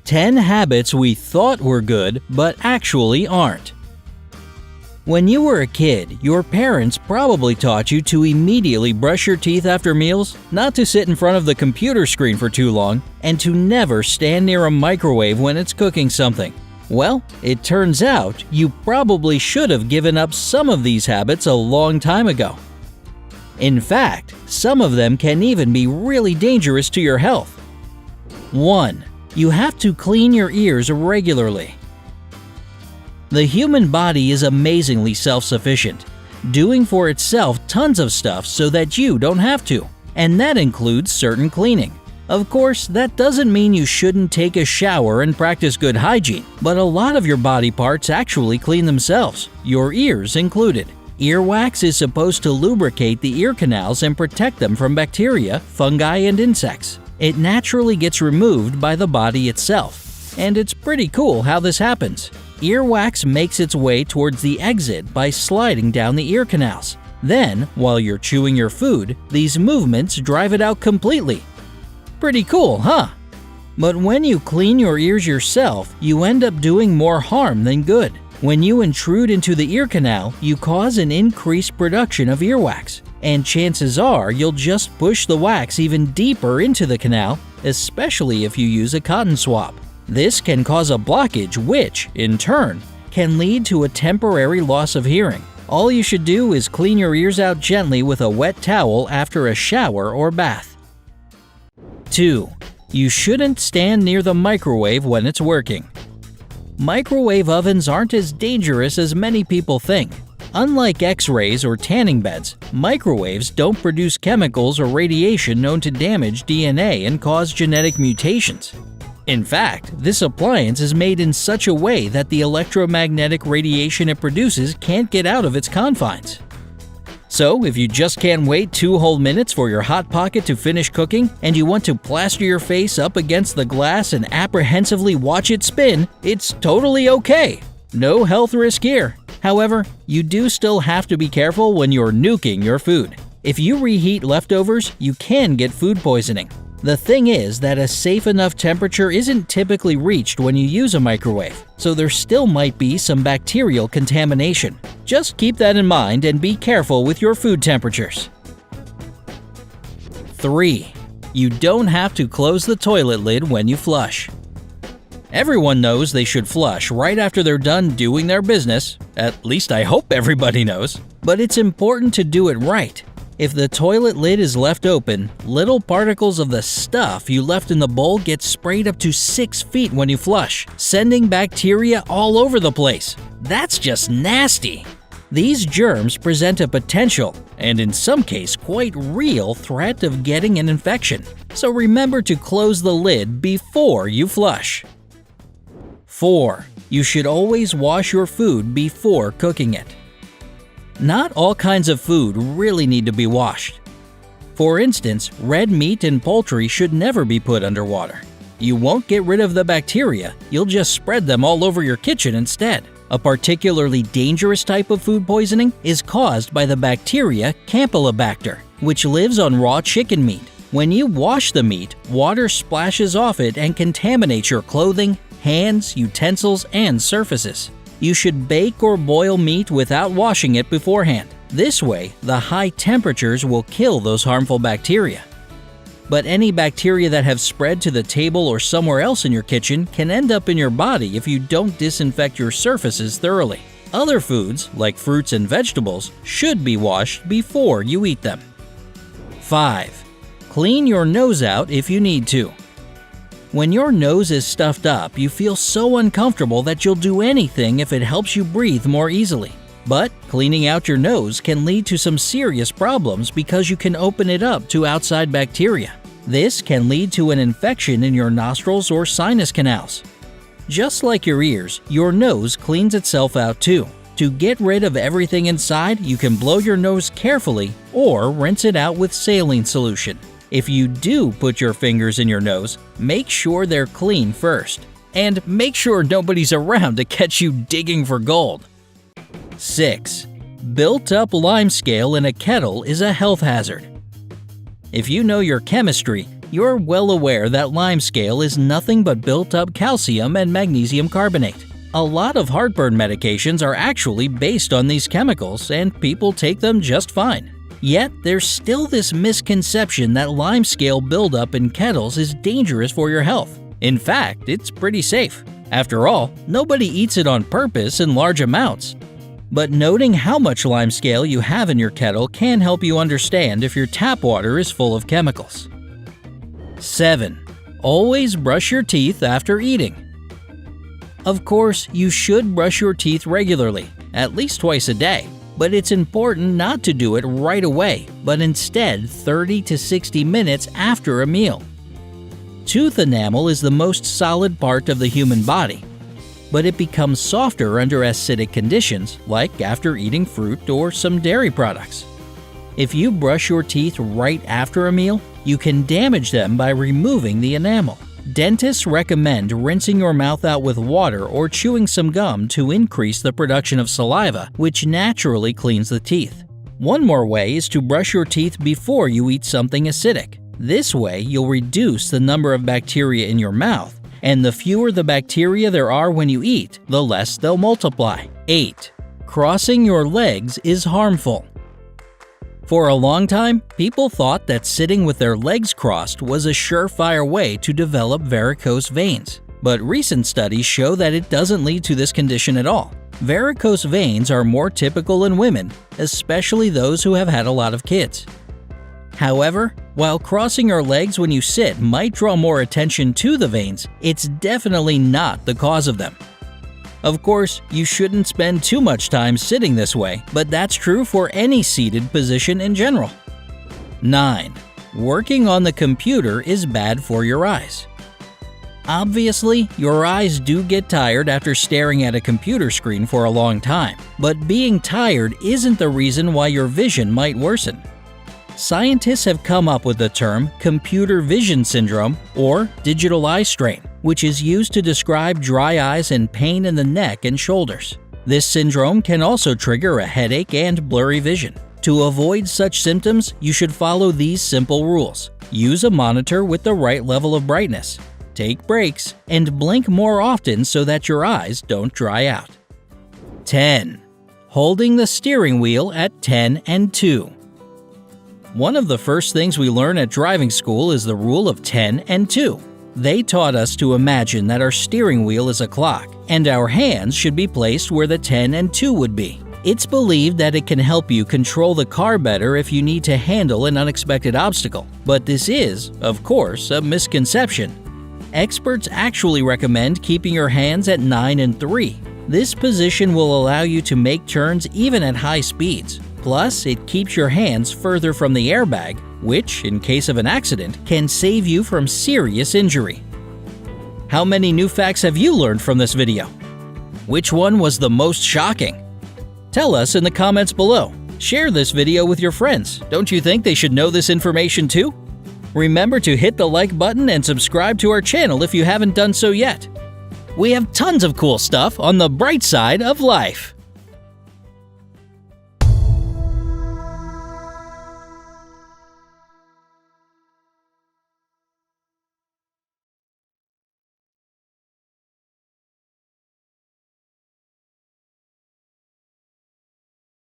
10 habits we thought were good but actually aren't. When you were a kid, your parents probably taught you to immediately brush your teeth after meals, not to sit in front of the computer screen for too long, and to never stand near a microwave when it's cooking something. Well, it turns out you probably should have given up some of these habits a long time ago. In fact, some of them can even be really dangerous to your health. 1. You have to clean your ears regularly. The human body is amazingly self-sufficient, doing for itself tons of stuff so that you don't have to, and that includes certain cleaning. Of course, that doesn't mean you shouldn't take a shower and practice good hygiene, but a lot of your body parts actually clean themselves, your ears included. Earwax is supposed to lubricate the ear canals and protect them from bacteria, fungi, and insects. It naturally gets removed by the body itself, and it's pretty cool how this happens. Earwax makes its way towards the exit by sliding down the ear canals. Then, while you're chewing your food, these movements drive it out completely. Pretty cool, huh? But when you clean your ears yourself, you end up doing more harm than good. When you intrude into the ear canal, you cause an increased production of earwax, and chances are you'll just push the wax even deeper into the canal, especially if you use a cotton swab. This can cause a blockage which, in turn, can lead to a temporary loss of hearing. All you should do is clean your ears out gently with a wet towel after a shower or bath. 2. You shouldn't stand near the microwave when it's working. Microwave ovens aren't as dangerous as many people think. Unlike X-rays or tanning beds, microwaves don't produce chemicals or radiation known to damage DNA and cause genetic mutations. In fact, this appliance is made in such a way that the electromagnetic radiation it produces can't get out of its confines. So, if you just can't wait 2 whole minutes for your Hot Pocket to finish cooking, and you want to plaster your face up against the glass and apprehensively watch it spin, it's totally okay. No health risk here. However, you do still have to be careful when you're nuking your food. If you reheat leftovers, you can get food poisoning. The thing is that a safe enough temperature isn't typically reached when you use a microwave, so there still might be some bacterial contamination. Just keep that in mind and be careful with your food temperatures. 3. You don't have to close the toilet lid when you flush. Everyone knows they should flush right after they're done doing their business. At least I hope everybody knows. But it's important to do it right. If the toilet lid is left open, little particles of the stuff you left in the bowl get sprayed up to 6 feet when you flush, sending bacteria all over the place. That's just nasty. These germs present a potential, and in some case quite real, threat of getting an infection. So remember to close the lid before you flush. 4. You should always wash your food before cooking it. Not all kinds of food really need to be washed. For instance, red meat and poultry should never be put under water. You won't get rid of the bacteria, you'll just spread them all over your kitchen instead. A particularly dangerous type of food poisoning is caused by the bacteria Campylobacter, which lives on raw chicken meat. When you wash the meat, water splashes off it and contaminates your clothing, hands, utensils, and surfaces. You should bake or boil meat without washing it beforehand. This way, the high temperatures will kill those harmful bacteria. But any bacteria that have spread to the table or somewhere else in your kitchen can end up in your body if you don't disinfect your surfaces thoroughly. Other foods, like fruits and vegetables, should be washed before you eat them. 5. Clean your nose out if you need to. When your nose is stuffed up, you feel so uncomfortable that you'll do anything if it helps you breathe more easily. But cleaning out your nose can lead to some serious problems because you can open it up to outside bacteria. This can lead to an infection in your nostrils or sinus canals. Just like your ears, your nose cleans itself out too. To get rid of everything inside, you can blow your nose carefully or rinse it out with saline solution. If you do put your fingers in your nose, make sure they're clean first. And make sure nobody's around to catch you digging for gold. 6. Built-up lime scale in a kettle is a health hazard. If you know your chemistry, You're well aware that Limescale is nothing but built-up calcium and magnesium carbonate. A lot of heartburn medications are actually based on these chemicals, and people take them just fine. Yet, there's still this misconception that Limescale buildup in kettles is dangerous for your health. In fact, it's pretty safe. After all, nobody eats it on purpose in large amounts. But noting how much Limescale you have in your kettle can help you understand if your tap water is full of chemicals. 7. Always brush your teeth after eating. Of course, you should brush your teeth regularly, at least twice a day, but it's important not to do it right away, but instead 30 to 60 minutes after a meal. Tooth enamel is the most solid part of the human body, but it becomes softer under acidic conditions, like after eating fruit or some dairy products. If you brush your teeth right after a meal, you can damage them by removing the enamel. Dentists recommend rinsing your mouth out with water or chewing some gum to increase the production of saliva, which naturally cleans the teeth. One more way is to brush your teeth before you eat something acidic. This way, you'll reduce the number of bacteria in your mouth, and the fewer the bacteria there are when you eat, the less they'll multiply. 8. Crossing your legs is harmful. For a long time, people thought that sitting with their legs crossed was a surefire way to develop varicose veins. But recent studies show that it doesn't lead to this condition at all. Varicose veins are more typical in women, especially those who have had a lot of kids. However, while crossing your legs when you sit might draw more attention to the veins, it's definitely not the cause of them. Of course, you shouldn't spend too much time sitting this way, but that's true for any seated position in general. 9. Working on the computer is bad for your eyes. Obviously, your eyes do get tired after staring at a computer screen for a long time, but being tired isn't the reason why your vision might worsen. Scientists have come up with the term computer vision syndrome or digital eye strain, which is used to describe dry eyes and pain in the neck and shoulders. This syndrome can also trigger a headache and blurry vision. To avoid such symptoms, you should follow these simple rules. Use a monitor with the right level of brightness. Take breaks, and blink more often so that your eyes don't dry out. 10. Holding the steering wheel at 10 and 2. One of the first things we learn at driving school is the rule of 10 and 2. They taught us to imagine that our steering wheel is a clock, and our hands should be placed where the 10 and 2 would be. It's believed that it can help you control the car better if you need to handle an unexpected obstacle. But this is, of course, a misconception. Experts actually recommend keeping your hands at 9 and 3. This position will allow you to make turns even at high speeds. Plus, it keeps your hands further from the airbag, which, in case of an accident, can save you from serious injury. How many new facts have you learned from this video? Which one was the most shocking? Tell us in the comments below. Share this video with your friends. Don't you think they should know this information too? Remember to hit the like button and subscribe to our channel if you haven't done so yet. We have tons of cool stuff on the bright side of life.